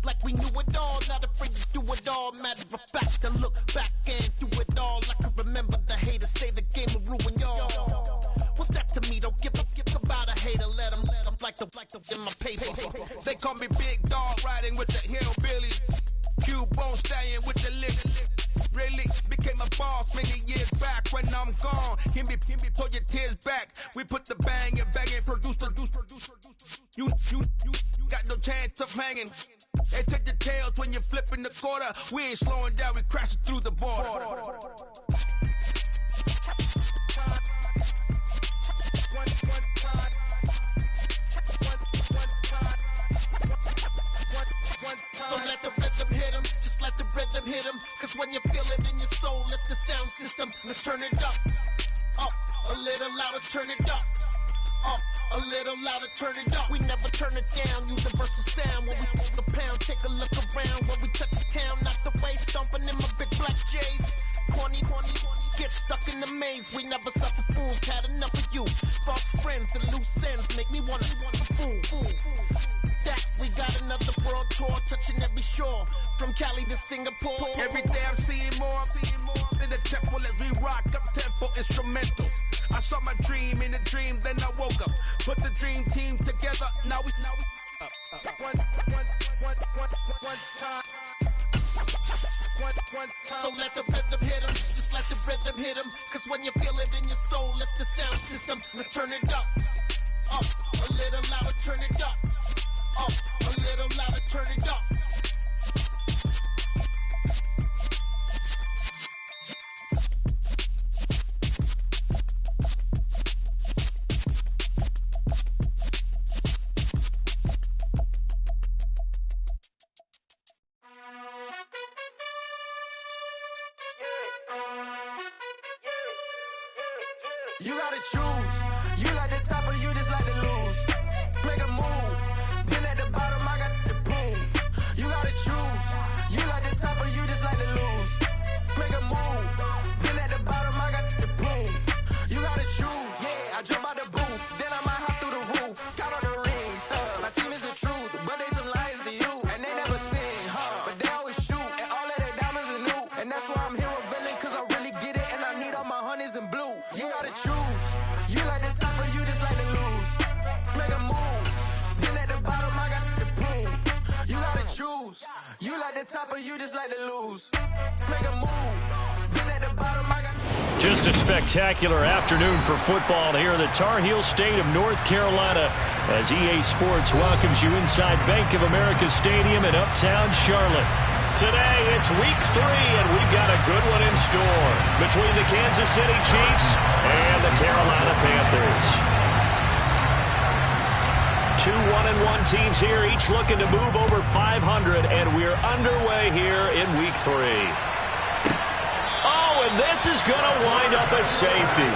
like we knew it all, not afraid to do it all. Matter of fact, to look back and do it all. I can remember the haters say the game will ruin y'all. What's that to me? Don't give about a hater. Let them like the in my paper. They call me Big Dog, riding with the hillbilly. Cubone staying with the lick. Really became a boss many years back. When I'm gone, can be pull your tears back. We put the bang and produce. You got no chance of hanging. They take the tails when you're flipping the quarter. We ain't slowing down, we crashing through the border. So let the rhythm hit 'em, just let the rhythm hit 'em. Cause when you feel it in your soul, it's the sound system. Let's turn it up, a little louder, turn it up. A little louder, turn it up. We never turn it down, universal sound. When we move the pound, take a look around. When we touch the town, knock the way, stomping in my big black J's. Corny, get stuck in the maze. We never suffer fools, had enough of you. False friends and loose ends make me wanna fool. That we got another world tour, touching every shore, from Cali to Singapore. Every day I'm seeing more in the temple as we rock up tempo instrumentals. I saw my dream in a dream, then I woke up. Put the dream team together. Now we one time. So let the rhythm hit 'em, just let the rhythm hit 'em. Cause when you feel it in your soul, it's the sound system. Let's turn it up, a little louder, turn it up, a little louder, turn it up. You gotta choose. You like the top or you just like to lose. Make a move. Been at the bottom, I got the proof. You gotta choose. You like the top or you just like to lose. Make a move. Been at the bottom, I got the proof. You gotta choose. Yeah, I jump out the booth. Then I might hop through the roof. Count all the rings. My team is the truth, but they some liars to you. And they never sin, but they always shoot. And all of their diamonds are new. And that's why I'm here revealing, cause I really get it. And I need all my honeys in blue. You gotta choose. You like the top or you just like to lose. Make a move. Been at the bottom, I got the proof. You gotta choose. You like the top or you just like to lose. Make a move. Been at the bottom, I got. Just a spectacular afternoon for football here in the Tar Heel state of North Carolina as EA Sports welcomes you inside Bank of America Stadium in Uptown Charlotte. Today, it's week 3, and we've got a good one in store between the Kansas City Chiefs and the Carolina Panthers. 2 1-1 teams here, each looking to move over 500, and we're underway here in week 3. Oh, and this is going to wind up as safety.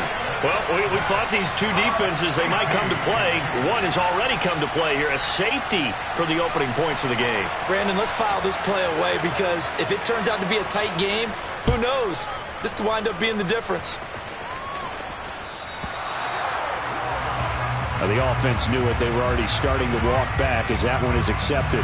Well, we thought these two defenses, they might come to play. One has already come to play here, a safety for the opening points of the game. Brandon, let's file this play away because if it turns out to be a tight game, who knows? This could wind up being the difference. The offense knew it. They were already starting to walk back as that one is accepted.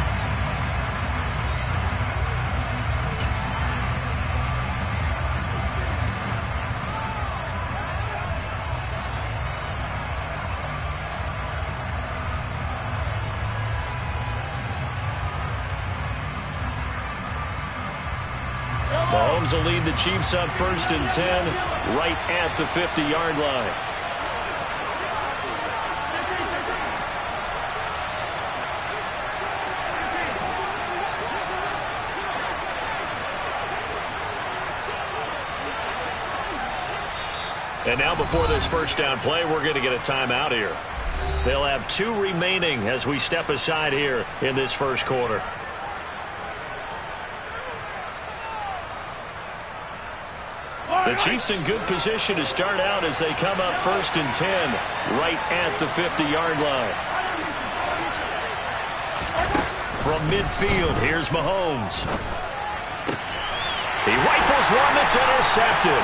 Mahomes will lead the Chiefs up 1st and 10, right at the 50-yard line. And now before this first down play, we're going to get a timeout here. They'll have 2 remaining as we step aside here in this first quarter. The Chiefs in good position to start out as they come up 1st and 10, right at the 50-yard line. From midfield, here's Mahomes. He rifles one that's intercepted.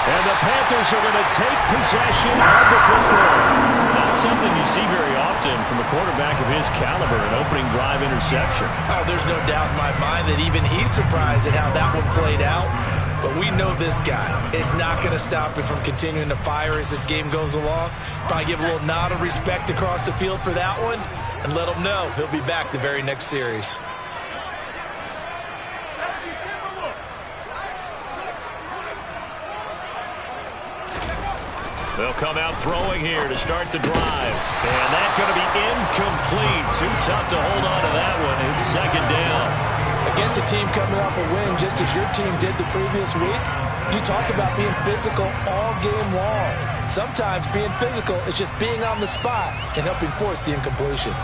And the Panthers are going to take possession of the football. Now not something you see very often from a quarterback of his caliber, an opening drive interception. Oh, there's no doubt in my mind that even he's surprised at how that one played out. But we know this guy is not going to stop him from continuing to fire as this game goes along. Probably give a little nod of respect across the field for that one and let him know he'll be back the very next series. They'll come out throwing here to start the drive. And that's going to be incomplete. Too tough to hold on to that one. It's second down. Against a team coming off a win, just as your team did the previous week, you talk about being physical all game long. Sometimes being physical is just being on the spot and helping force the incompletion.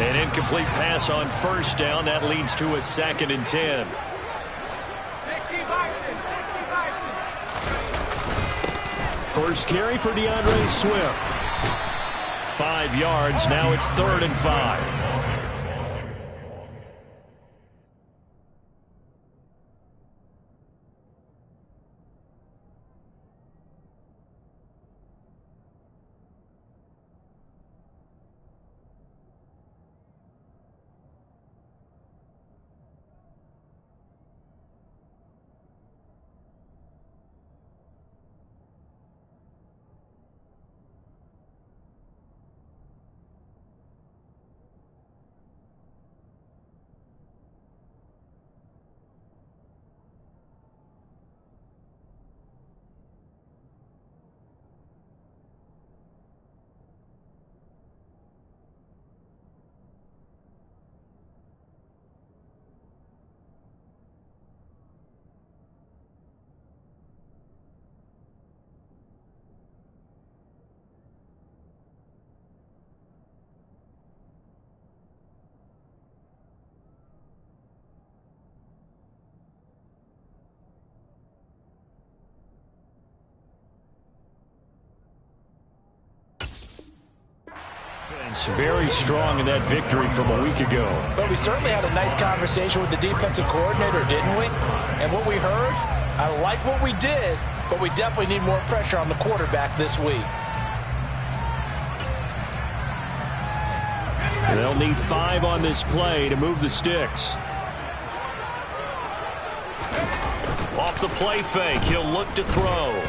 An incomplete pass on first down. That leads to a 2nd and 10. First carry for DeAndre Swift. 5 yards. Now it's 3rd and 5. Very strong in that victory from a week ago. But we certainly had a nice conversation with the defensive coordinator, didn't we? And what we heard, I like what we did, but we definitely need more pressure on the quarterback this week. They'll need 5 on this play to move the sticks. Off the play fake, he'll look to throw.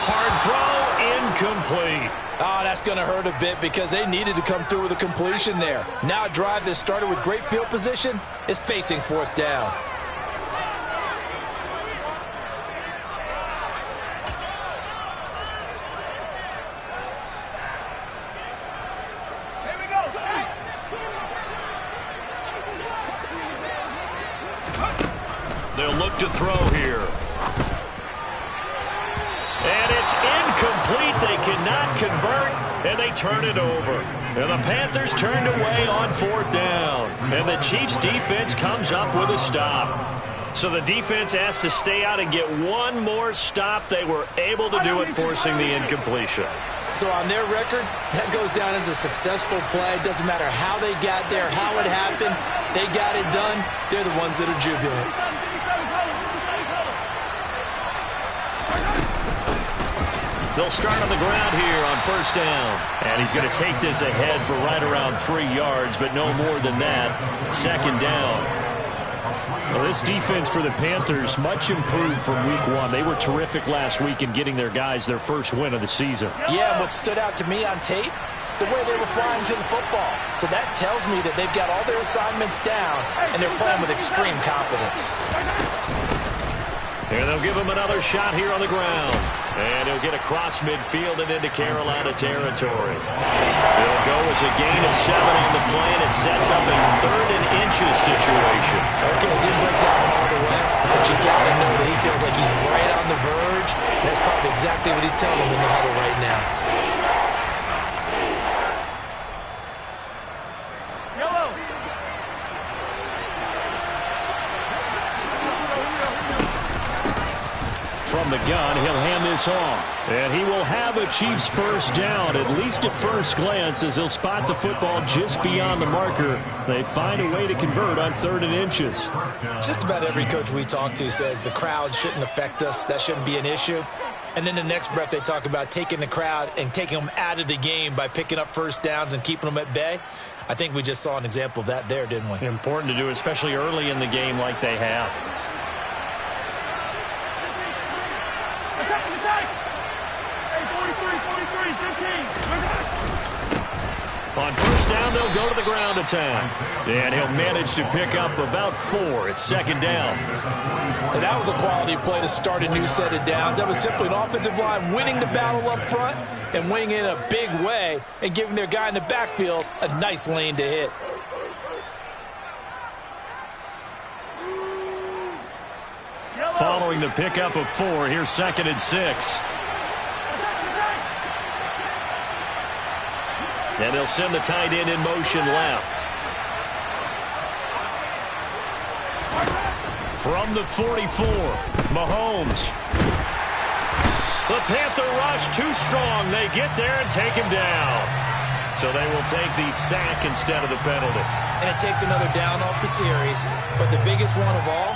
Hard throw, incomplete. Oh, that's going to hurt a bit because they needed to come through with a completion there. Now a drive that started with great field position is facing 4th down. They'll look to throw here. And it's incomplete. They cannot convert, and they turn it over. And the Panthers turned away on 4th down. And the Chiefs' defense comes up with a stop. So the defense has to stay out and get one more stop. They were able to do it, forcing the incompletion. So on their record, that goes down as a successful play. Doesn't matter how they got there, how it happened. They got it done. They're the ones that are jubilant. They'll start on the ground here on 1st down. And he's going to take this ahead for right around 3 yards, but no more than that. 2nd down. Well, this defense for the Panthers, much improved from week 1. They were terrific last week in getting their guys their first win of the season. Yeah, and what stood out to me on tape, the way they were flying to the football. So that tells me that they've got all their assignments down, and they're playing with extreme confidence. And they'll give him another shot here on the ground. And he'll get across midfield and into Carolina territory. It'll go as a gain of 7 on the play, and it sets up a 3rd and inches situation. Okay, he didn't break that one all the way, but you got to know that he feels like he's right on the verge, and that's probably exactly what he's telling them in the huddle right now. From the gun, he'll hand this off. And he will have a Chiefs first down, at least at first glance, as he'll spot the football just beyond the marker. They find a way to convert on 3rd and inches. Just about every coach we talk to says the crowd shouldn't affect us. That shouldn't be an issue. And then the next breath they talk about taking the crowd and taking them out of the game by picking up first downs and keeping them at bay. I think we just saw an example of that there, didn't we? Important to do, especially early in the game like they have. On first down, they'll go to the ground attack. And he'll manage to pick up about 4. It's second down. And that was a quality play to start a new set of downs. That was simply an offensive line winning the battle up front and winning in a big way and giving their guy in the backfield a nice lane to hit. Following the pickup of 4, here's second and 6. And they'll send the tight end in motion left. From the 44, Mahomes. The Panther rush too strong. They get there and take him down. So they will take the sack instead of the penalty. And it takes another down off the series. But the biggest one of all,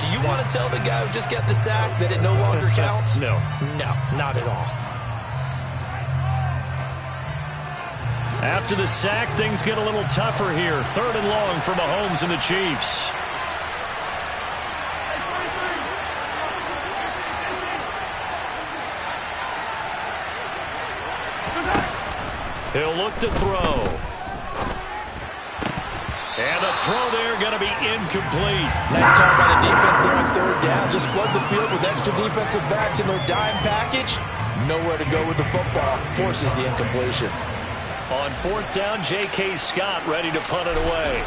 do you want to tell the guy who just got the sack that it no longer counts? No. No, not at all. After the sack, things get a little tougher here. Third and long for Mahomes and the Chiefs. He'll look to throw. And the throw there going to be incomplete. Nice call by the defense there on third down. Just flood the field with extra defensive backs in their dime package. Nowhere to go with the football. Forces the incompletion. On fourth down, J.K. Scott ready to punt it away.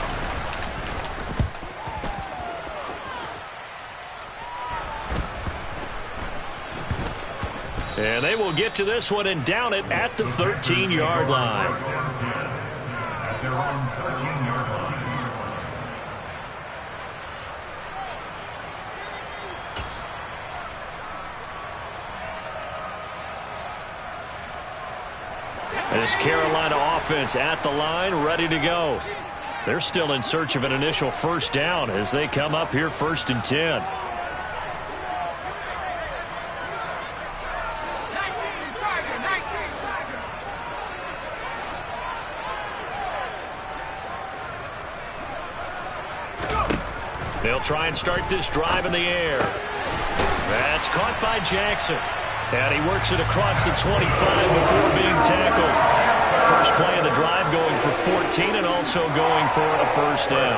And they will get to this one and down it at the 13-yard line. Their own 13-yard line. This Carolina offense at the line, ready to go. They're still in search of an initial first down as they come up here first and 10. They'll try and start this drive in the air. That's caught by Jackson. And he works it across the 25 before being tackled. First play of the drive going for 14 and also going for a first down.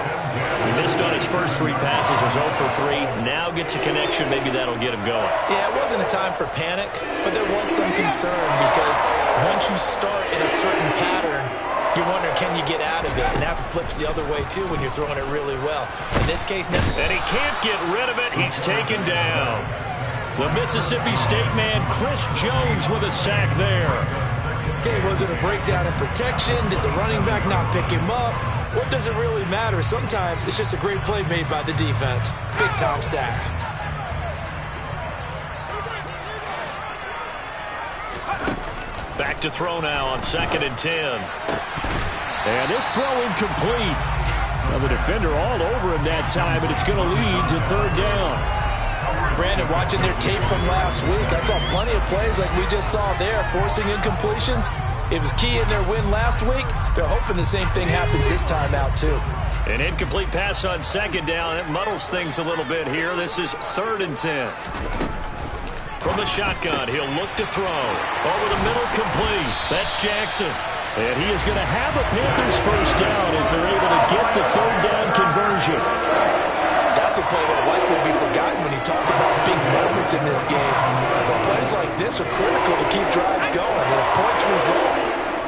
He missed on his first 3 passes, was 0 for 3. Now gets a connection. Maybe that'll get him going. Yeah, it wasn't a time for panic, but there was some concern because once you start in a certain pattern, you're wondering, can you get out of it? And that flips the other way, too, when you're throwing it really well. In this case, now. And he can't get rid of it. He's taken down. The Mississippi State man, Chris Jones, with a sack there. Okay, was it a breakdown in protection? Did the running back not pick him up? What does it really matter? Sometimes it's just a great play made by the defense. Big-time sack. Back to throw now on second and 10. And this throw incomplete. Well, the defender all over him that time, and it's going to lead to third down. Brandon, watching their tape from last week, I saw plenty of plays like we just saw there, forcing incompletions. It was key in their win last week. They're hoping the same thing happens this time out, too. An incomplete pass on second down. It muddles things a little bit here. This is third and 10. From the shotgun, he'll look to throw. Over the middle, complete. That's Jackson. And he is going to have a Panthers first down as they're able to get the third down conversion. That's a play that will likely be forgotten when you talk about big moments in this game. But plays like this are critical to keep drives going. And if points result,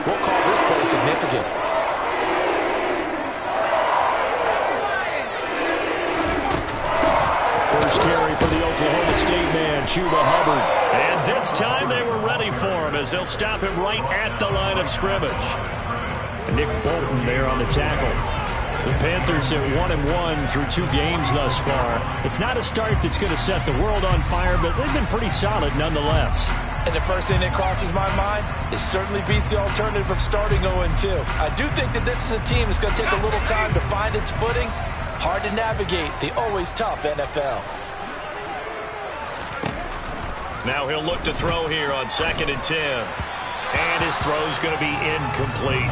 we'll call this play significant. First carry for the Oklahoma State man, Chuba Hubbard. And this time they were ready for him as they'll stop him right at the line of scrimmage. And Nick Bolton there on the tackle. The Panthers are 1-1 through 2 games thus far. It's not a start that's going to set the world on fire, but they've been pretty solid nonetheless. And the first thing that crosses my mind, it certainly beats the alternative of starting 0-2. I do think that this is a team that's going to take a little time to find its footing. Hard to navigate the always tough NFL. Now he'll look to throw here on 2nd and 10. And his throw's going to be incomplete.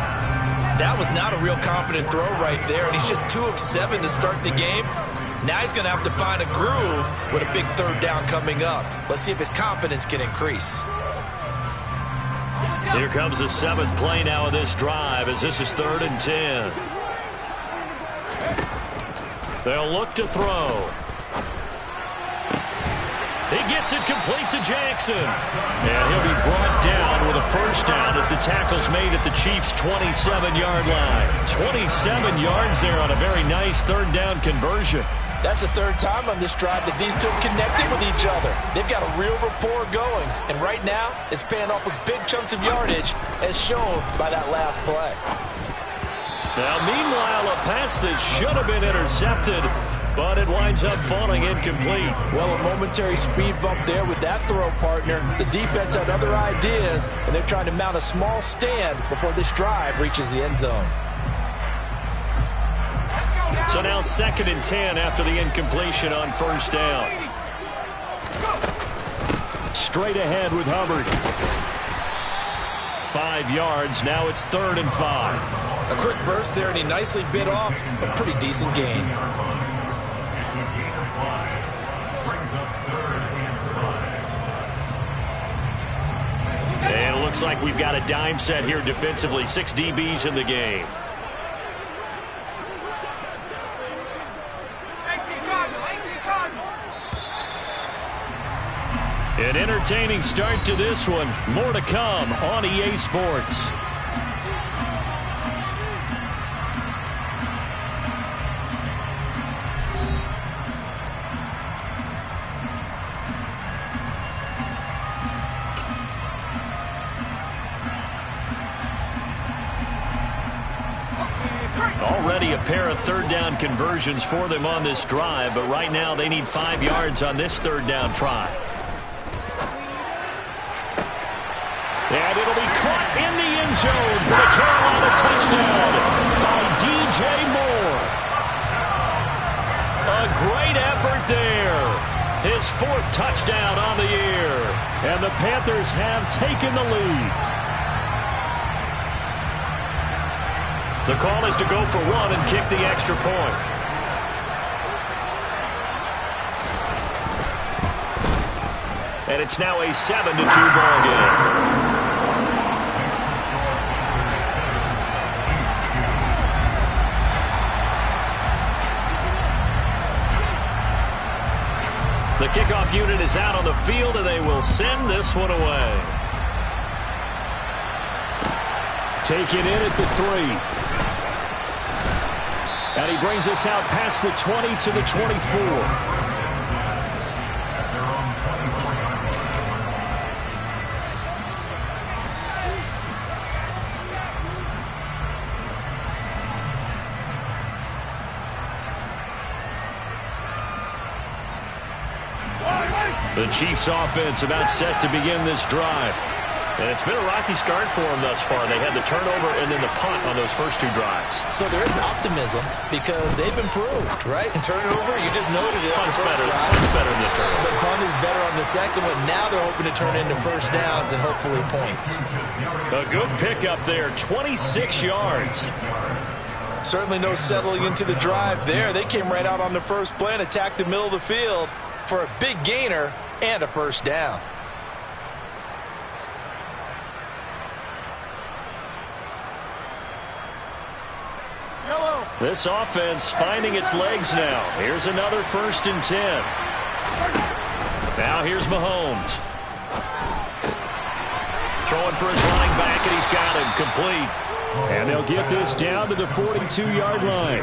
That was not a real confident throw right there, and he's just 2 of 7 to start the game. Now he's going to have to find a groove with a big 3rd down coming up. Let's see if his confidence can increase. Here comes the 7th play now of this drive as this is 3rd and 10. They'll look to throw. He gets it complete to Jackson. And he'll be brought down with a 1st down as the tackle's made at the Chiefs' 27-yard line. 27 yards there on a very nice 3rd down conversion. That's the 3rd time on this drive that these two have connected with each other. They've got a real rapport going. And right now, it's paying off with big chunks of yardage as shown by that last play. Now, meanwhile, a pass that should have been intercepted, but it winds up falling incomplete. Well, a momentary speed bump there with that throw, partner. The defense had other ideas, and they're trying to mount a small stand before this drive reaches the end zone. So now 2nd and 10 after the incompletion on 1st down. Straight ahead with Hubbard. 5 yards. Now it's 3rd and 5. A quick burst there, and he nicely bit off a pretty decent gain. And it looks like we've got a dime set here defensively. 6 DBs in the game. An entertaining start to this one. More to come on EA Sports. Already a pair of 3rd down conversions for them on this drive, but right now they need 5 yards on this 3rd down try. And it'll be caught in the end zone for the Carolina touchdown by DJ Moore. A great effort there. His 4th touchdown on the year. And the Panthers have taken the lead. The call is to go for 1 and kick the extra point. And it's now a 7-2 ball game. The kickoff unit is out on the field, and they will send this one away. Taken in at the 3. And he brings us out past the 20 to the 24. The Chiefs offense about set to begin this drive. And it's been a rocky start for them thus far. They had the turnover and then the punt on those first 2 drives. So there is optimism because they've improved, right? Turnover, you just noted it. Punt's better. Punt's better than the turnover. The punt is better on the second one. Now they're hoping to turn into 1st downs and hopefully points. A good pickup there, 26 yards. Certainly no settling into the drive there. They came right out on the first play and attacked the middle of the field for a big gainer and a 1st down. This offense finding its legs now. Here's another 1st and 10. Now here's Mahomes. Throwing for his running back, and he's got him complete. And they'll get this down to the 42-yard line.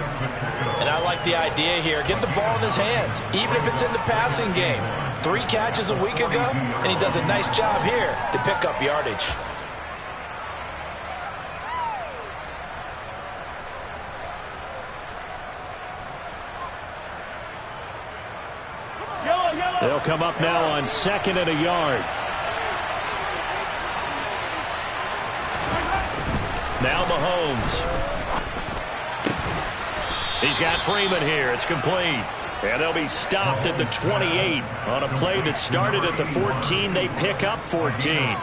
And I like the idea here. Get the ball in his hands, even if it's in the passing game. 3 catches a week ago, and he does a nice job here to pick up yardage. They'll come up now on 2nd and a yard. Now Mahomes. He's got Freeman here. It's complete. And they'll be stopped at the 28 on a play that started at the 14. They pick up 14.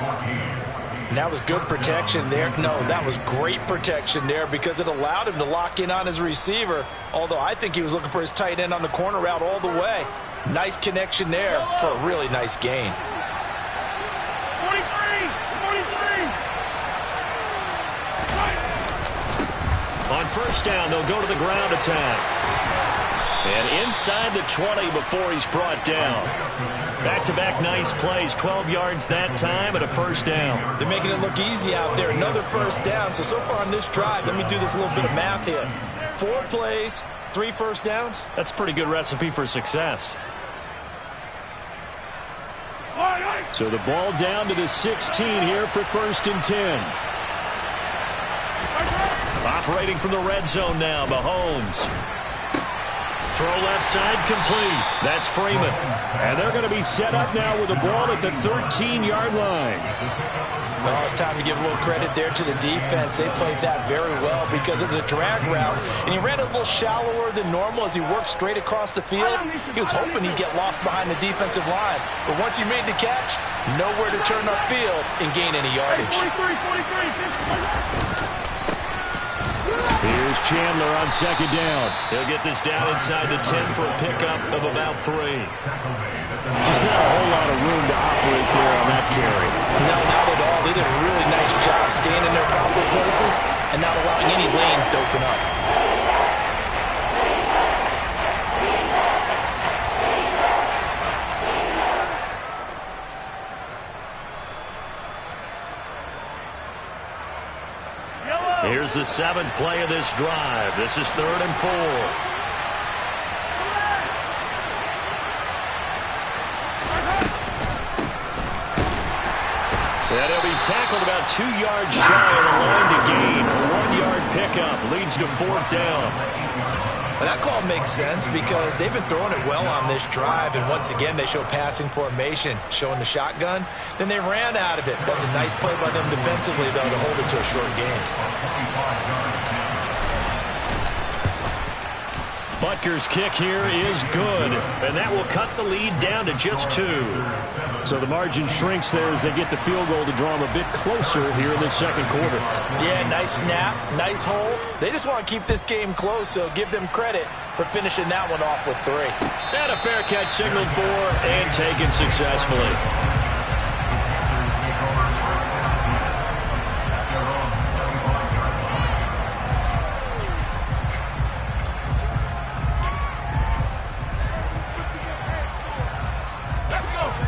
And that was good protection there. No, that was great protection there because it allowed him to lock in on his receiver, although I think he was looking for his tight end on the corner route all the way. Nice connection there for a really nice gain. 43! On first down, they'll go to the ground attack. And inside the 20 before he's brought down. Back-to-back nice plays, 12 yards that time and a first down. They're making it look easy out there. Another first down. So far on this drive, let me do this little bit of math here. 4 plays, 3 first downs. That's a pretty good recipe for success. So the ball down to the 16 here for 1st and 10. Operating from the red zone now, Mahomes. Throw left side complete. That's Freeman. And they're going to be set up now with the ball at the 13-yard line. Well, it's time to give a little credit there to the defense. They played that very well because it was a drag route, and he ran a little shallower than normal as he worked straight across the field. He was hoping he'd get lost behind the defensive line. But once he made the catch, nowhere to turn upfield and gain any yardage. 43. Here's Chandler on 2nd down. He'll get this down inside the 10 for a pickup of about 3. Just not a whole lot of room to operate there on that carry. No, not at all. They did a really nice job staying in their proper places and not allowing any lanes to open up. Here's the 7th play of this drive. This is 3rd and 4. And he'll be tackled about 2 yards shy of the line to gain. A 1-yard pickup leads to 4th down. Well, that call makes sense because they've been throwing it well on this drive, and once again they show passing formation, showing the shotgun. Then they ran out of it. That's a nice play by them defensively, though, to hold it to a short gain. Butker's kick here is good, and that will cut the lead down to just 2. So the margin shrinks there as they get the field goal to draw them a bit closer here in the 2nd quarter. Yeah, nice snap, nice hold. They just want to keep this game close, so give them credit for finishing that one off with 3. And a fair catch signaled for and taken successfully.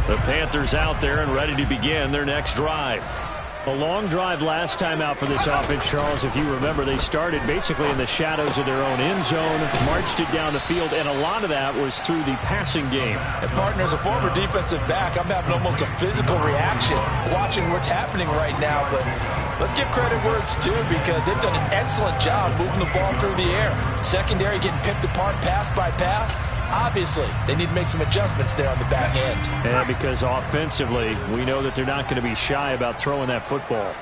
The Panthers out there and ready to begin their next drive. A long drive last time out for this offense, Charles. If you remember, they started basically in the shadows of their own end zone, marched it down the field, and a lot of that was through the passing game. And partner, as a former defensive back, I'm having almost a physical reaction watching what's happening right now. But let's give credit where it's due because they've done an excellent job moving the ball through the air. Secondary getting picked apart pass by pass. Obviously, they need to make some adjustments there on the back end. And because offensively, we know that they're not going to be shy about throwing that football.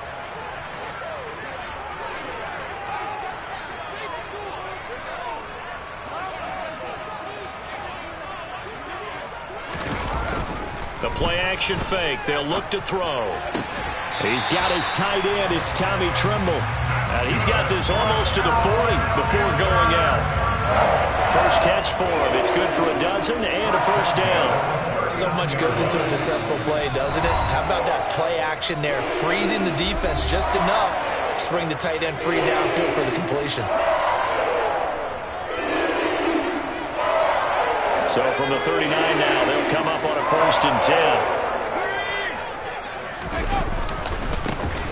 The play-action fake. They'll look to throw. He's got his tight end. It's Tommy Tremble. And he's got this almost to the 40 before going out. First catch for him. It's good for a dozen and a first down. So much goes into a successful play, doesn't it? How about that play action there, freezing the defense just enough to bring the tight end free downfield for the completion. So from the 39 now, they'll come up on a 1st and 10.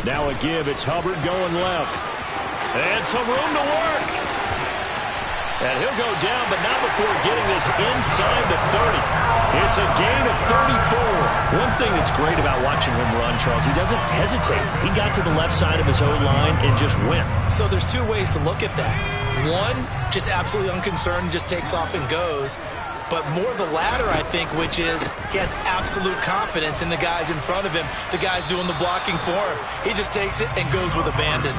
Now a give. It's Hubbard going left. And some room to work. And he'll go down, but not before getting this inside the 30. It's a gain of 34. One thing that's great about watching him run, Charles, he doesn't hesitate. He got to the left side of his own line and just went. So there's 2 ways to look at that. One, just absolutely unconcerned, just takes off and goes. But more the latter, I think, which is he has absolute confidence in the guys in front of him, the guys doing the blocking for him. He just takes it and goes with abandon.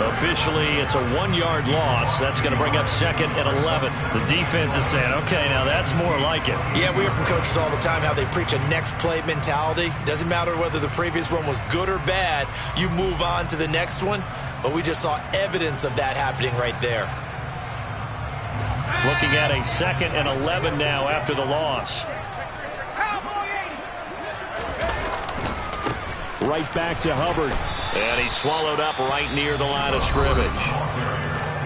Officially, it's a 1-yard loss. That's going to bring up 2nd and 11. The defense is saying, okay, now that's more like it. Yeah, we hear from coaches all the time how they preach a next play mentality. Doesn't matter whether the previous one was good or bad. You move on to the next one. But we just saw evidence of that happening right there. Looking at a 2nd and 11 now after the loss. Right back to Hubbard. And he's swallowed up right near the line of scrimmage.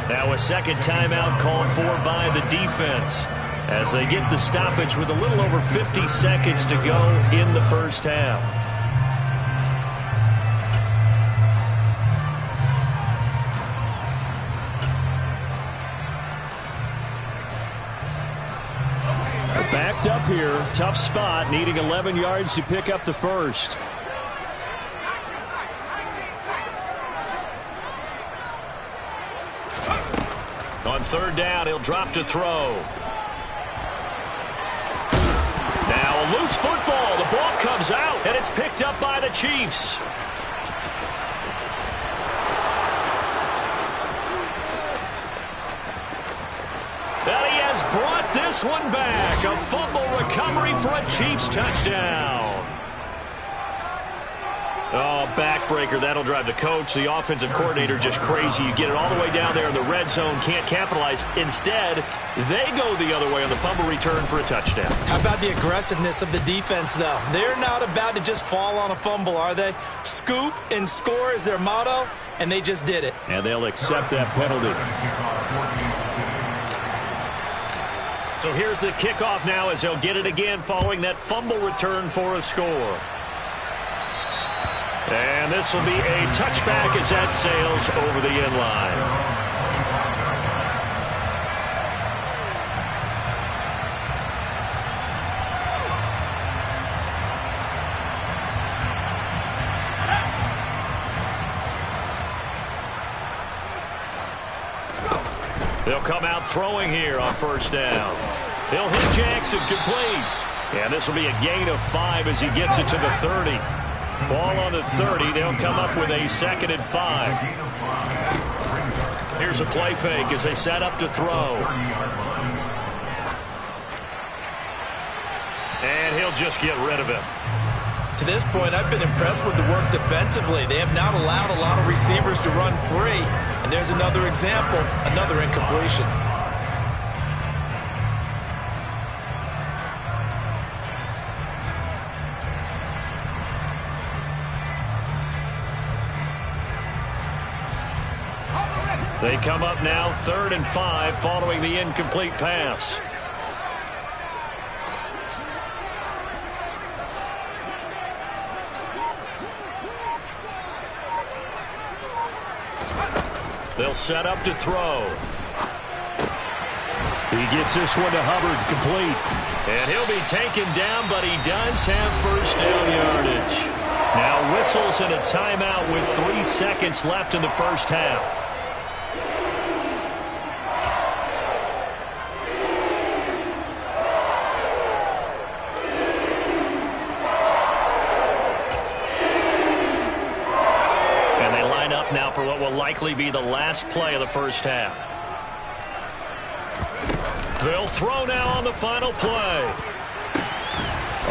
Now a second timeout called for by the defense as they get the stoppage with a little over 50 seconds to go in the first half. Backed up here, tough spot, needing 11 yards to pick up the first. On 3rd down, he'll drop to throw. Now a loose football. The ball comes out, and it's picked up by the Chiefs. And he has brought this one back. A fumble recovery for a Chiefs touchdown. Oh, backbreaker. That'll drive the coach, the offensive coordinator, just crazy. You get it all the way down there in the red zone, can't capitalize. Instead, they go the other way on the fumble return for a touchdown. How about the aggressiveness of the defense, though? They're not about to just fall on a fumble, are they? Scoop and score is their motto, and they just did it. And they'll accept that penalty. So here's the kickoff now as they'll get it again following that fumble return for a score. And this will be a touchback as that sails over the end line. They'll come out throwing here on 1st down. He'll hit Jackson complete. And this will be a gain of 5 as he gets it to the 30. Ball on the 30. They'll come up with a 2nd and 5. Here's a play fake as they set up to throw. And he'll just get rid of him. To this point, I've been impressed with the work defensively. They have not allowed a lot of receivers to run free. And there's another example, another incompletion. They come up now 3rd and 5 following the incomplete pass. They'll set up to throw. He gets this one to Hubbard, complete. And he'll be taken down, but he does have 1st down yardage. Now whistles and a timeout with 3 seconds left in the first half. Now for what will likely be the last play of the first half. They'll throw now on the final play.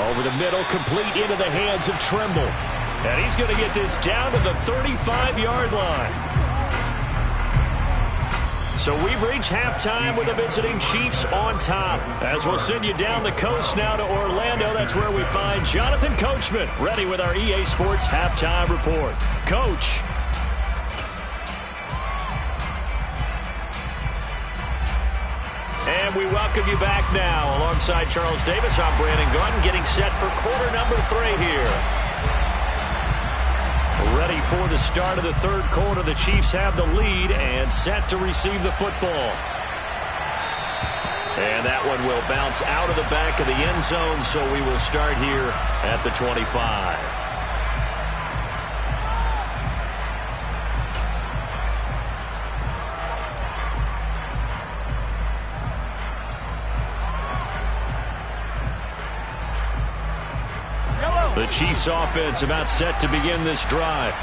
Over the middle, complete into the hands of Trimble. And he's going to get this down to the 35-yard line. So we've reached halftime with the visiting Chiefs on top. As we'll send you down the coast now to Orlando, that's where we find Jonathan Coachman, ready with our EA Sports halftime report. Coach. And we welcome you back now. Alongside Charles Davis, I'm Brandon Gordon, getting set for quarter number 3 here. Ready for the start of the 3rd quarter. The Chiefs have the lead and set to receive the football. And that one will bounce out of the back of the end zone, so we will start here at the 25. The Chiefs offense about set to begin this drive.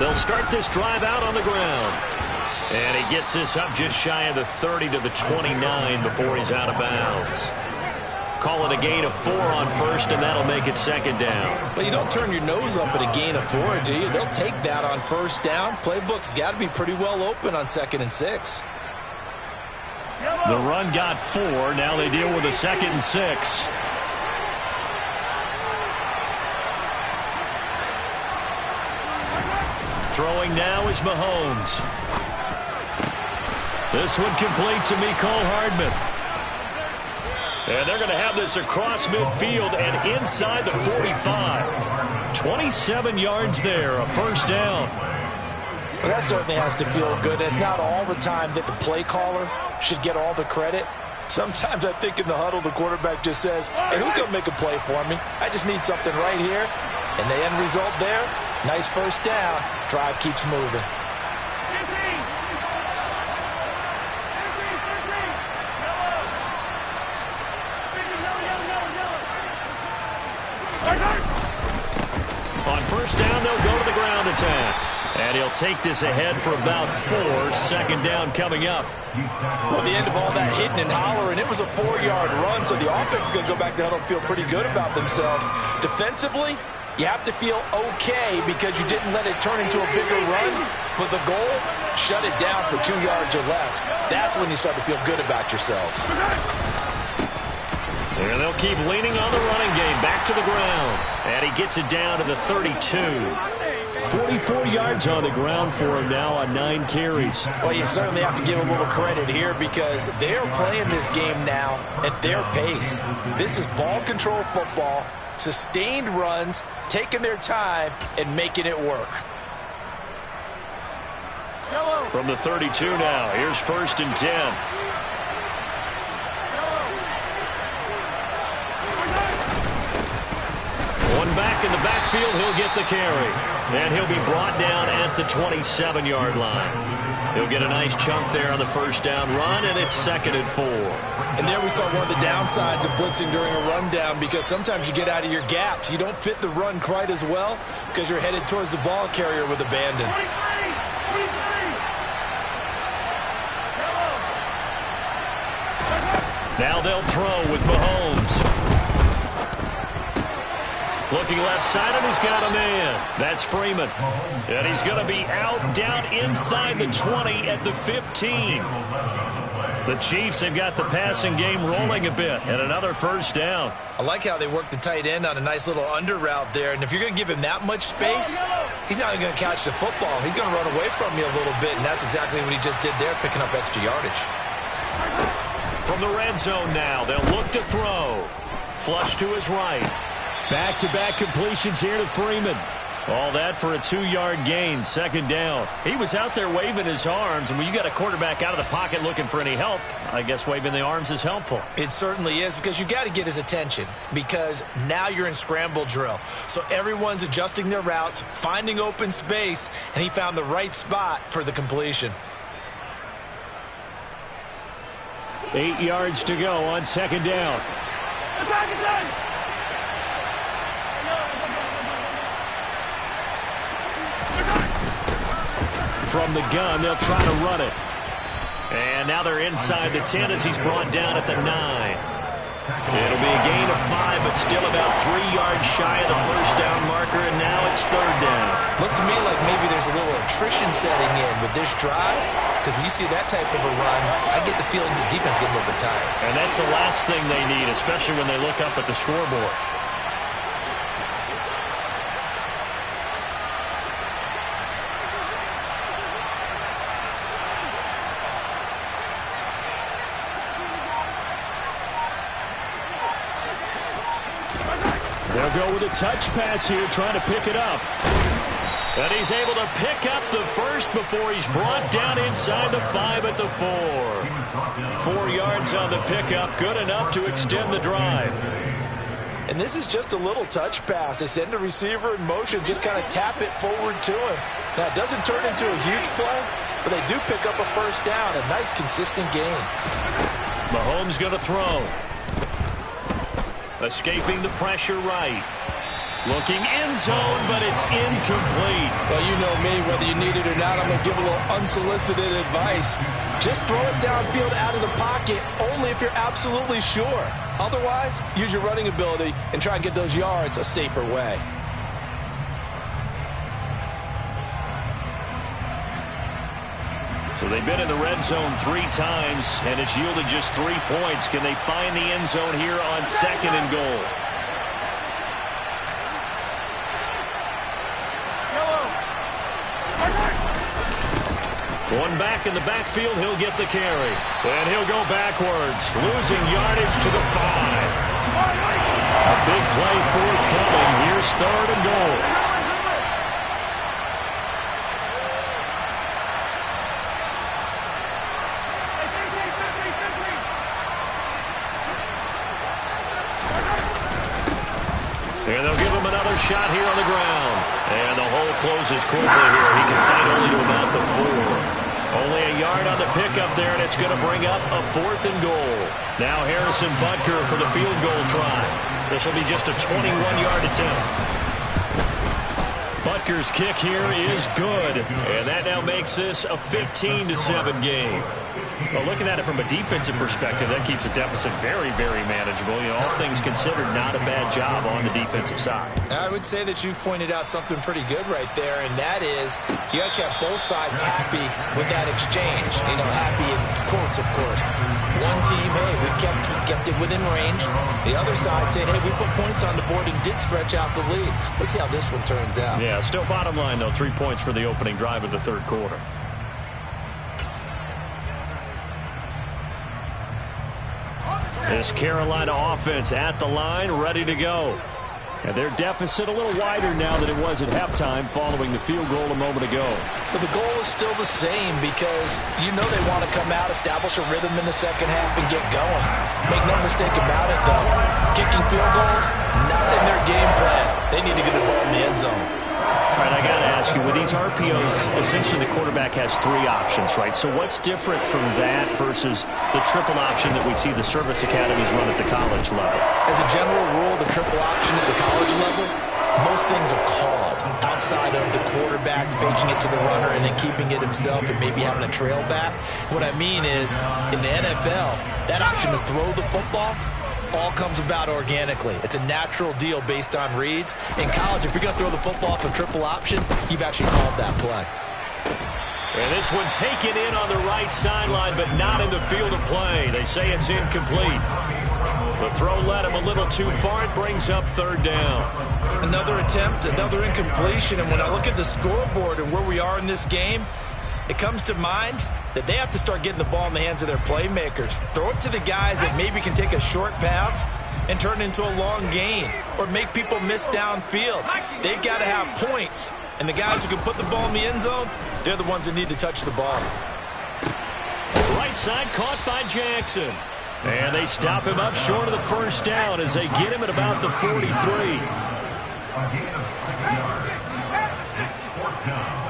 They'll start this drive out on the ground. And he gets this up just shy of the 30 to the 29 before he's out of bounds. Call it a gain of 4 on first, and that'll make it second down. Well, you don't turn your nose up at a gain of 4, do you? They'll take that on first down. Playbook's got to be pretty well open on 2nd and 6. The run got 4. Now they deal with a 2nd and 6. Throwing now is Mahomes. This one complete to Mecole Hardman. And they're going to have this across midfield and inside the 45. 27 yards there, a first down. Well, that certainly has to feel good. It's not all the time that the play caller should get all the credit. Sometimes I think in the huddle, the quarterback just says, hey, who's going to make a play for me? I just need something right here. And the end result there, nice first down. Drive keeps moving. On first down, they'll go to the ground attack. And he'll take this ahead for about 4. 2nd down coming up. Well, the end of all that hitting and hollering, it was a 4-yard run, so the offense is going to go back to huddle and feel pretty good about themselves. Defensively, you have to feel okay because you didn't let it turn into a bigger run. But the goal, shut it down for 2 yards or less. That's when you start to feel good about yourselves. And they'll keep leaning on the running game. Back to the ground. And he gets it down to the 32. 44 yards on the ground for him now on 9 carries. Well, you certainly have to give a little credit here because they're playing this game now at their pace. This is ball control football, sustained runs, taking their time, and making it work. From the 32 now, here's 1st and 10. One back in the backfield, he'll get the carry. And he'll be brought down at the 27-yard line. He'll get a nice chunk there on the first down run, and it's 2nd and 4. And there we saw one of the downsides of blitzing during a rundown because sometimes you get out of your gaps. You don't fit the run quite as well because you're headed towards the ball carrier with abandon. Now they'll throw with Mahomes. Looking left side, and he's got a man. That's Freeman. And he's going to be out down inside the 20 at the 15. The Chiefs have got the passing game rolling a bit, and another first down. I like how they worked the tight end on a nice little under route there. And if you're going to give him that much space, he's not going to catch the football. He's going to run away from you a little bit, and that's exactly what he just did there, picking up extra yardage. From the red zone now, they'll look to throw. Flush to his right. Back-to-back completions here to Freeman. All that for a 2-yard gain, 2nd down. He was out there waving his arms, and when you got a quarterback out of the pocket looking for any help, I guess waving the arms is helpful. It certainly is because you got to get his attention because now you're in scramble drill. So everyone's adjusting their routes, finding open space, and he found the right spot for the completion. 8 yards to go on 2nd down. From the gun, they'll try to run it. And now they're inside the 10 as he's brought down at the 9. It'll be a gain of 5, but still about 3 yards shy of the first down marker, and now it's 3rd down. Looks to me like maybe there's a little attrition setting in with this drive, because when you see that type of a run, I get the feeling the defense getting a little bit tired. And that's the last thing they need, especially when they look up at the scoreboard. They'll go with a touch pass here, trying to pick it up. And he's able to pick up the first before he's brought down inside the 5 at the 4. 4 yards on the pickup, good enough to extend the drive. And this is just a little touch pass. They send the receiver in motion, just kind of tap it forward to him. Now, it doesn't turn into a huge play, but they do pick up a first down. A nice, consistent gain. Mahomes going to throw. Escaping the pressure right. Looking end zone, but it's incomplete. Well, you know me, whether you need it or not, I'm going to give a little unsolicited advice. Just throw it downfield out of the pocket, only if you're absolutely sure. Otherwise, use your running ability and try and get those yards a safer way. So they've been in the red zone 3 times, and it's yielded just 3 points. Can they find the end zone here on 2nd and goal? Going back in the backfield, he'll get the carry. And he'll go backwards, losing yardage to the 5. A big play forthcoming. Here's 3rd and goal. And they'll give him another shot here on the ground. And the hole closes quickly here. He can fight only to about the 4. Only a yard on the pickup there, and it's going to bring up a 4th and goal. Now Harrison Butker for the field goal try. This will be just a 21-yard attempt. Butker's kick here is good, and that now makes this a 15-7 game. Well, looking at it from a defensive perspective, that keeps the deficit very, very manageable. You know, all things considered, not a bad job on the defensive side. I would say that you've pointed out something pretty good right there, and that is you actually have both sides happy with that exchange. You know, happy in quotes, of course. One team, hey, we've kept it within range. The other side saying, hey, we put points on the board and did stretch out the lead. Let's see how this one turns out. Yeah, still bottom line, though, 3 points for the opening drive of the 3rd quarter. This Carolina offense at the line, ready to go. And their deficit a little wider now than it was at halftime following the field goal a moment ago. But the goal is still the same because you know they want to come out, establish a rhythm in the second half, and get going. Make no mistake about it, though. Kicking field goals, not in their game plan. They need to get the ball in the end zone. All right, I got to ask you, with these RPOs, essentially the quarterback has 3 options, right? So what's different from that versus the triple option that we see the service academies run at the college level? As a general rule, the triple option at the college level, most things are called outside of the quarterback faking it to the runner and then keeping it himself and maybe having a trail back. What I mean is, in the NFL, that option to throw the football all comes about organically. It's a natural deal based on reads. In college, if you're going to throw the football off a triple option, you've actually called that play. And this one taken in on the right sideline, but not in the field of play. They say it's incomplete. The throw led him a little too far. It brings up 3rd down. Another attempt, another incompletion. And when I look at the scoreboard and where we are in this game, it comes to mind that they have to start getting the ball in the hands of their playmakers. Throw it to the guys that maybe can take a short pass and turn it into a long gain or make people miss downfield. They've got to have points. And the guys who can put the ball in the end zone, they're the ones that need to touch the ball. Right side caught by Jackson. And they stop him up short of the 1st down as they get him at about the 43. A gain of 6 yards. It's 4th down.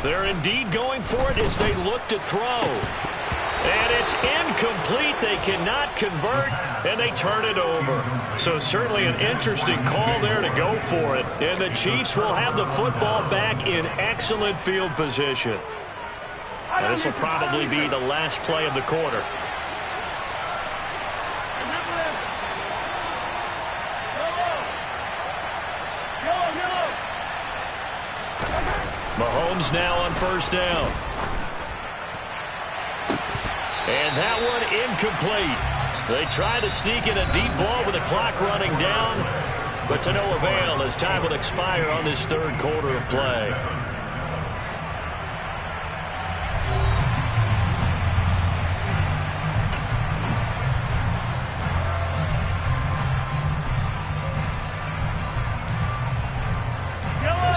They're indeed going for it as they look to throw. And it's incomplete. They cannot convert, and they turn it over. So certainly an interesting call there to go for it. And the Chiefs will have the football back in excellent field position. And this will probably be the last play of the quarter. Mahomes now on 1st down. And that one incomplete. They try to sneak in a deep ball with the clock running down, but to no avail as time will expire on this 3rd quarter of play.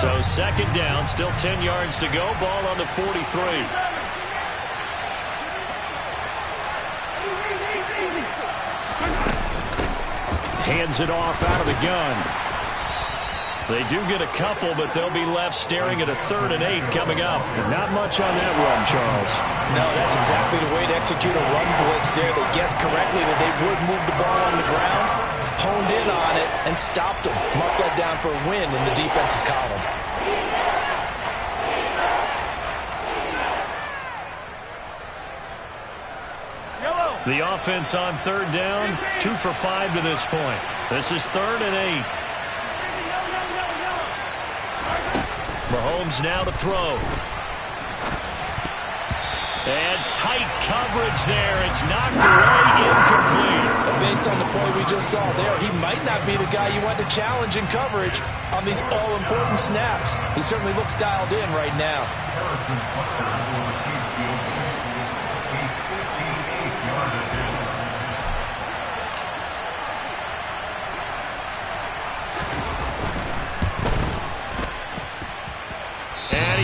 So 2nd down, still 10 yards to go. Ball on the 43. Hands it off out of the gun. They do get a couple, but they'll be left staring at a 3rd and 8 coming up. And not much on that run, Charles. No, that's exactly the way to execute a run blitz there. They guessed correctly that they would move the ball on the ground. honed in on it and stopped him. Mark that down for a win in the defense's column. The offense on third down, 2 for 5 to this point. This is 3rd and 8. Mahomes now to throw. And tight coverage there. It's knocked away, incomplete. And based on the play we just saw there, he might not be the guy you want to challenge in coverage on these all-important snaps. He certainly looks dialed in right now.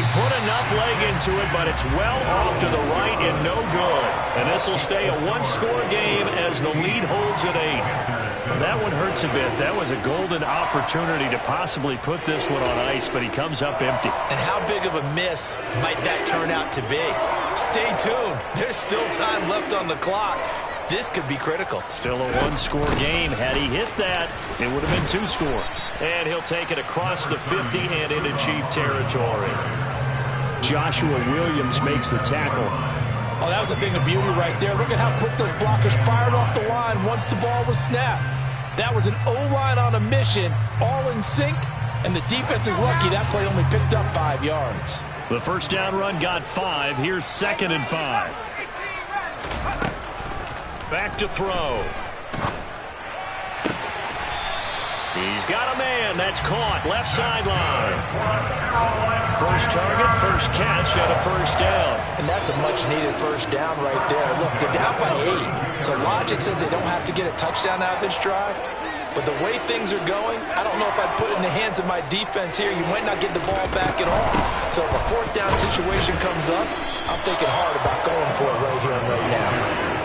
Put enough leg into it, but it's well off to the right and no good. And this will stay a one-score game as the lead holds at 8. That one hurts a bit. That was a golden opportunity to possibly put this one on ice, but he comes up empty. And how big of a miss might that turn out to be? Stay tuned. There's still time left on the clock. This could be critical. Still a one-score game. Had he hit that, it would have been 2 scores. And he'll take it across the 50 and into Chief territory. Joshua Williams makes the tackle. Oh, that was a thing of beauty right there. Look at how quick those blockers fired off the line once the ball was snapped. That was an O-line on a mission, all in sync, and the defense is lucky that play only picked up 5 yards. The first down run got 5. Here's 2nd and 5. Back to throw. He's got a man. That's caught. Left sideline. First target, first catch, and a first down. And that's a much-needed first down right there. Look, they're down by 8. So logic says they don't have to get a touchdown out of this drive. But the way things are going, I don't know if I'd put it in the hands of my defense here. You might not get the ball back at all. So if a 4th down situation comes up, I'm thinking hard about going for it right here and right now.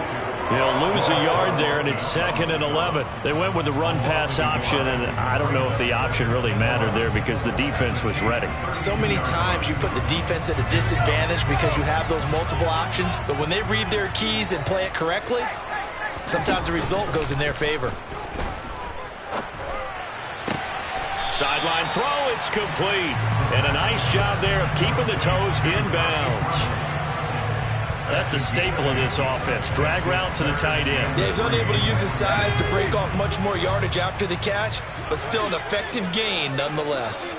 He'll lose a yard there, and it's 2nd and 11. They went with the run-pass option, and I don't know if the option really mattered there because the defense was ready. So many times you put the defense at a disadvantage because you have those multiple options, but when they read their keys and play it correctly, sometimes the result goes in their favor. Sideline throw, it's complete. And a nice job there of keeping the toes inbounds. That's a staple of this offense. Drag route to the tight end. Yeah, he's unable to use his size to break off much more yardage after the catch, but still an effective gain nonetheless.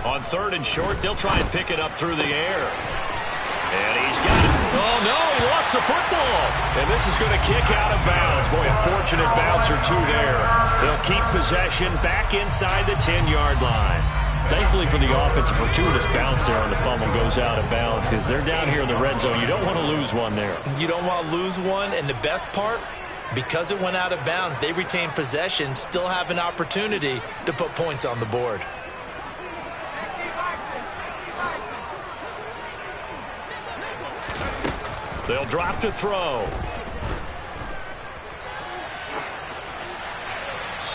On 3rd and short, they'll try and pick it up through the air. And he's got it. Oh, no, he lost the football. And this is going to kick out of bounds. Boy, a fortunate bounce or 2 there. They'll keep possession back inside the 10-yard line. Thankfully for the offense, a fortuitous bounce there on the fumble goes out of bounds because they're down here in the red zone. You don't want to lose one there. You don't want to lose one, and the best part, because it went out of bounds, they retain possession, still have an opportunity to put points on the board. They'll drop to throw.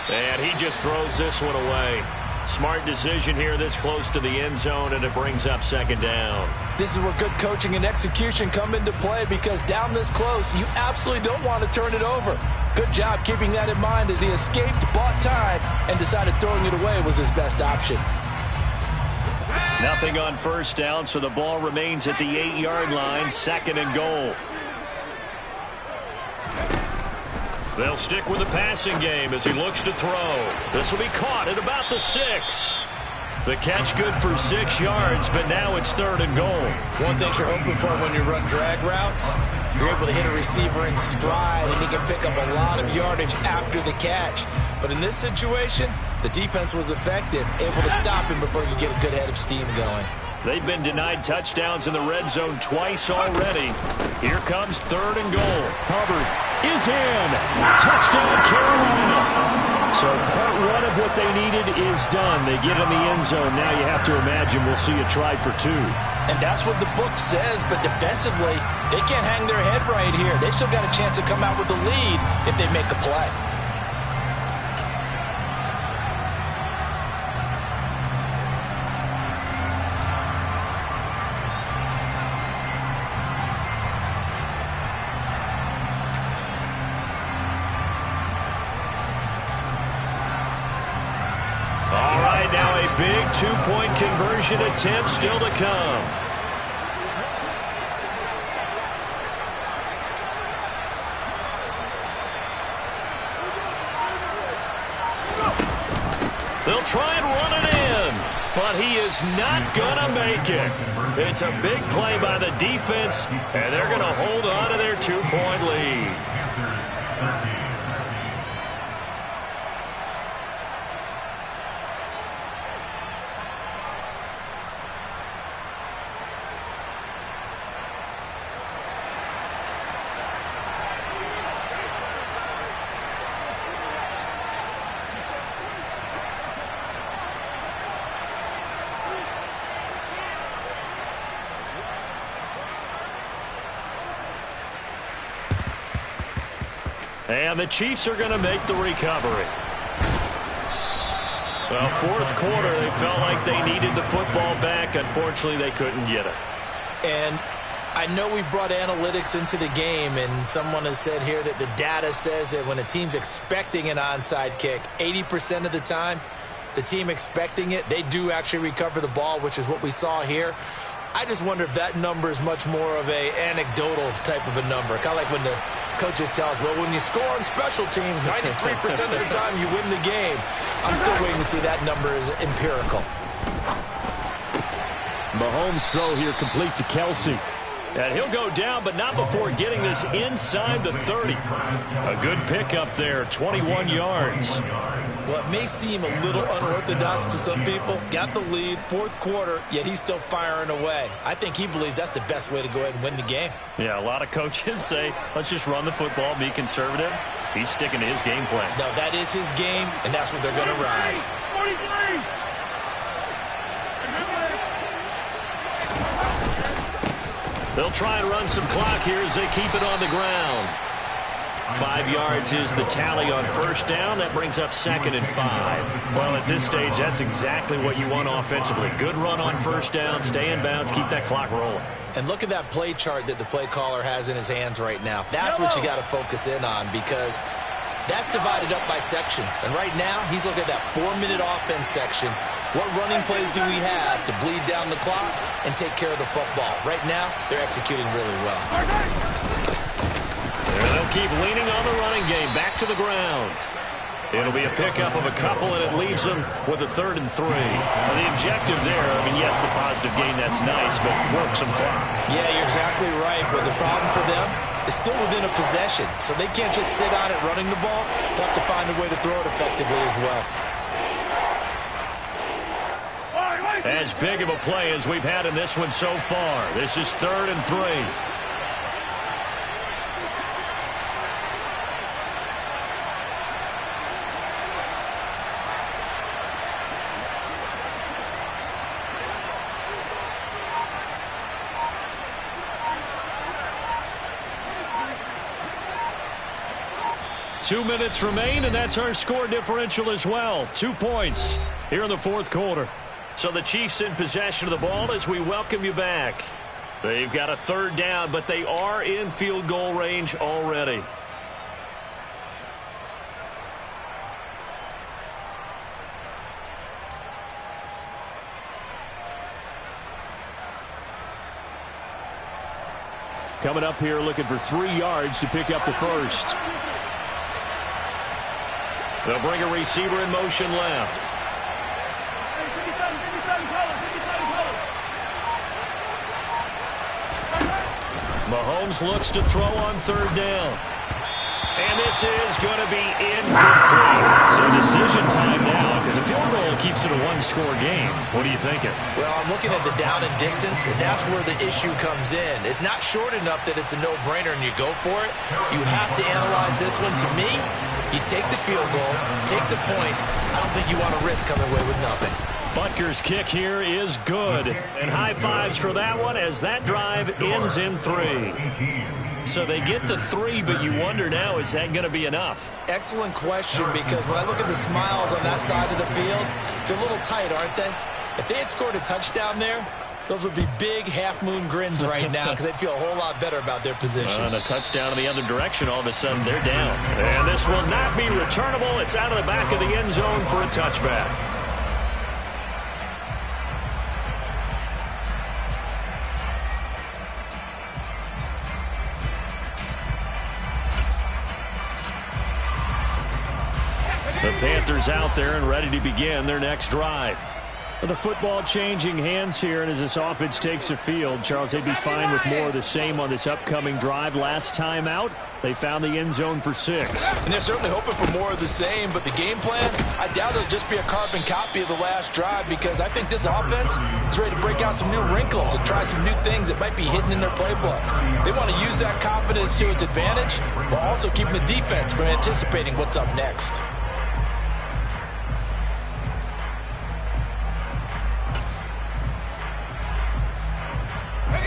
And he just throws this one away. Smart decision here this close to the end zone, and it brings up 2nd down. This is where good coaching and execution come into play because down this close, you absolutely don't want to turn it over. Good job keeping that in mind as he escaped, bought time, and decided throwing it away was his best option. Nothing on first down, so the ball remains at the 8-yard line, 2nd and goal. They'll stick with the passing game as he looks to throw. This will be caught at about the 6. The catch good for 6 yards, but now it's 3rd and goal. One thing you're hoping for when you run drag routes, you're able to hit a receiver in stride, and he can pick up a lot of yardage after the catch. But in this situation, the defense was effective, able to stop him before he could get a good head of steam going. They've been denied touchdowns in the red zone twice already. Here comes 3rd and goal. Hubbard is in. Touchdown, Carolina. So part 1 of what they needed is done. They get in the end zone. Now you have to imagine we'll see a try for 2. And that's what the book says, but defensively, they can't hang their head right here. They've still got a chance to come out with the lead if they make a play. right now a big two-point conversion attempt still to come. They'll try and run it in, but he is not going to make it. It's a big play by the defense, and they're going to hold on to their two-point lead. And the Chiefs are going to make the recovery. Well, fourth quarter, they felt like they needed the football back. Unfortunately, they couldn't get it. And I know we brought analytics into the game, and someone has said here that the data says that when a team's expecting an onside kick, 80% of the time, the team expecting it, they do actually recover the ball, which is what we saw here. I just wonder if that number is much more of a anecdotal type of a number. Kind of like when the coaches tell us, well, when you score on special teams, 93% of the time you win the game. I'm still waiting to see that number is empirical. Mahomes' throw here complete to Kelsey. And he'll go down, but not before getting this inside the 30. A good pickup there, 21 yards. Well, it may seem a little unorthodox to some people. Got the lead, fourth quarter, yet he's still firing away. I think he believes that's the best way to go ahead and win the game. Yeah, a lot of coaches say, let's just run the football, be conservative. He's sticking to his game plan. No, that is his game, and that's what they're going to ride. 43! They'll try and run some clock here as they keep it on the ground. 5 yards is the tally on first down. That brings up 2nd and 5. Well, at this stage, that's exactly what you want offensively. Good run on first down, stay in bounds, keep that clock rolling. And look at that play chart that the play caller has in his hands right now. That's what you got to focus in on, because that's divided up by sections. And right now, he's looking at that 4-minute offense section. What running plays do we have to bleed down the clock and take care of the football? Right now, they're executing really well. They'll keep leaning on the running game. Back to the ground. It'll be a pickup of a couple, and it leaves them with a 3rd and 3. And the objective there, I mean, yes, the positive gain, that's nice, but work some clock. Yeah, you're exactly right. But the problem for them is still within a possession. So they can't just sit on it running the ball. They'll have to find a way to throw it effectively as well. As big of a play as we've had in this one so far. This is 3rd and 3. Two minutes remain, and that's our score differential as well. 2 points here in the fourth quarter. So the Chiefs in possession of the ball as we welcome you back. They've got a 3rd down, but they are in field goal range already. Coming up here looking for 3 yards to pick up the first. They'll bring a receiver in motion left. Mahomes looks to throw on 3rd down. And this is going to be incomplete. So decision time now, because a field goal keeps it a one-score game. What are you thinking? Well, I'm looking at the down and distance, and that's where the issue comes in. It's not short enough that it's a no-brainer and you go for it. You have to analyze this one. To me, you take the field goal, take the points. I don't think you want to risk coming away with nothing. Butker's kick here is good. And high fives for that one as that drive ends in 3. So they get the 3, but you wonder now, is that going to be enough? Excellent question, because when I look at the smiles on that side of the field, they're a little tight, aren't they? If they had scored a touchdown there, those would be big half-moon grins right now because they'd feel a whole lot better about their position. And a touchdown in the other direction, all of a sudden they're down. And this will not be returnable. It's out of the back of the end zone for a touchback. Panthers out there and ready to begin their next drive. The football changing hands here, and as this offense takes the field, Charles, they'd be fine with more of the same on this upcoming drive. Last time out, they found the end zone for 6. And they're certainly hoping for more of the same, but the game plan, I doubt it'll just be a carbon copy of the last drive, because I think this offense is ready to break out some new wrinkles and try some new things that might be hidden in their playbook. They want to use that confidence to its advantage, while also keeping the defense from anticipating what's up next.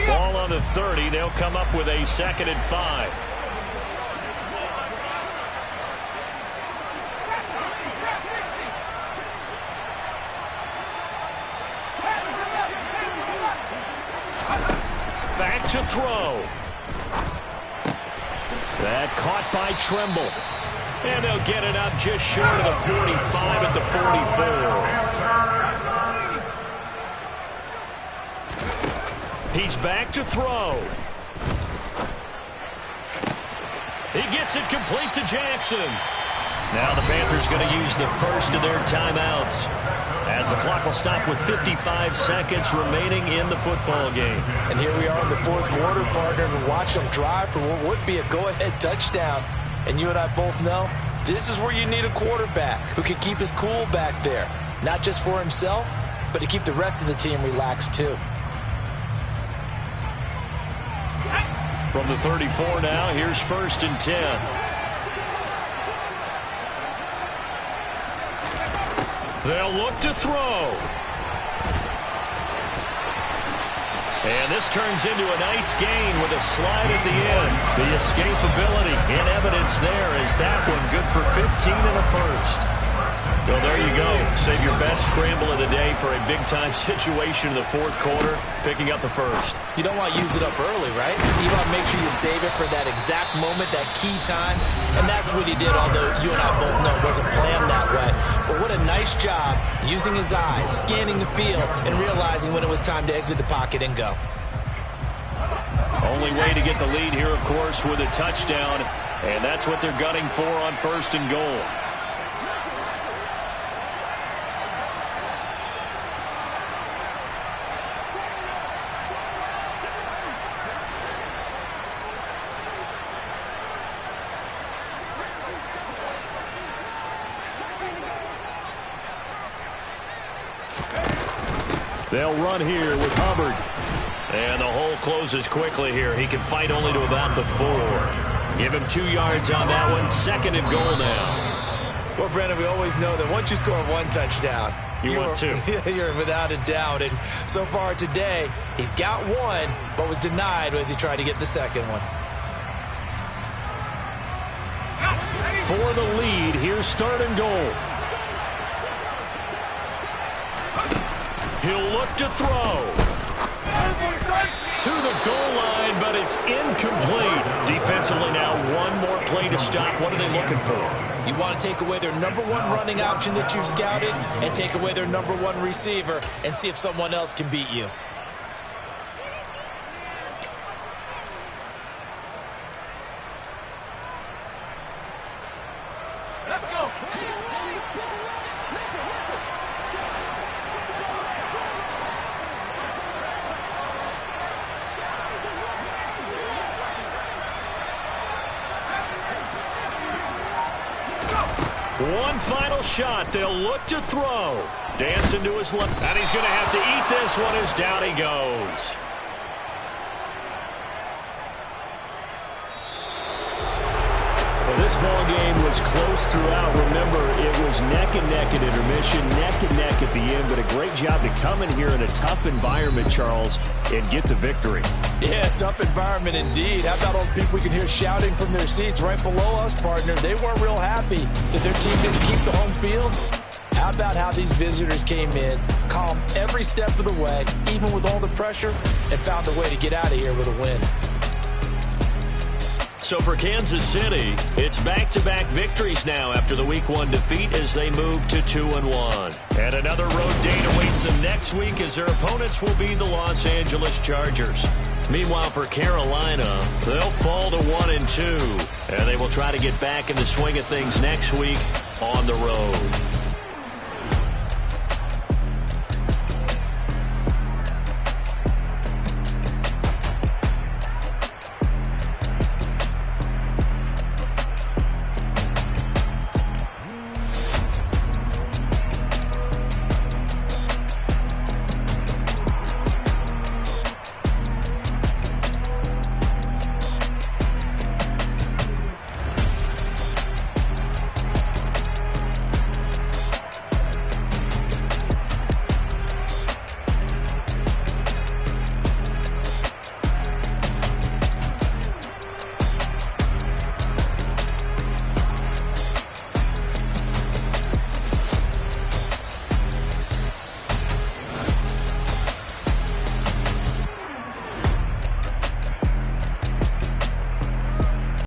Ball on the 30. They'll come up with a 2nd and 5. Back to throw. That caught by Tremble. And they'll get it up just short of the 45 at the 44. He's back to throw. He gets it complete to Jackson. Now the Panthers going to use the first of their timeouts, as the clock will stop with 55 seconds remaining in the football game. And here we are in the 4th quarter, partner, and watch them drive for what would be a go-ahead touchdown. And you and I both know this is where you need a quarterback who can keep his cool back there, not just for himself, but to keep the rest of the team relaxed too. From the 34 now, here's 1st and 10. They'll look to throw. And this turns into a nice gain with a slide at the end. The escapability in evidence there is that one good for 15 and a first. Well, there you go. Save your best scramble of the day for a big-time situation in the 4th quarter, picking up the first. You don't want to use it up early, right? You want to make sure you save it for that exact moment, that key time. And that's what he did, although you and I both know it wasn't planned that way. But what a nice job using his eyes, scanning the field, and realizing when it was time to exit the pocket and go. Only way to get the lead here, of course, with a touchdown. And that's what they're gunning for on 1st and goal. They'll run here with Hubbard. And the hole closes quickly here. He can fight only to about the 4. Give him 2 yards on that one. 2nd and goal now. Well, Brandon, we always know that once you score 1 touchdown, you want 2. You're without a doubt. And so far today, he's got 1, but was denied as he tried to get the 2nd one. For the lead, here's 3rd and goal. He'll look to throw. To the goal line, but it's incomplete. Defensively now, 1 more play to stop. What are they looking for? You want to take away their number 1 running option that you've scouted and take away their number 1 receiver and see if someone else can beat you. Let's go. One final shot. They'll look to throw. Dancing to his left. And he's going to have to eat this one as down he goes. Well, this ball game was close throughout. Remember, it was neck and neck at intermission, neck and neck at the end, but a great job to come in here in a tough environment, Charles, and get the victory. Yeah, tough environment indeed. How about all the people we can hear shouting from their seats right below us, partner? They weren't real happy that their team didn't keep the home field. How about how these visitors came in, calm every step of the way, even with all the pressure, and found a way to get out of here with a win. So for Kansas City, it's back-to-back victories now after the Week 1 defeat as they move to 2-1. And another road date awaits them next week as their opponents will be the Los Angeles Chargers. Meanwhile, for Carolina, they'll fall to 1-2, and they will try to get back in the swing of things next week on the road.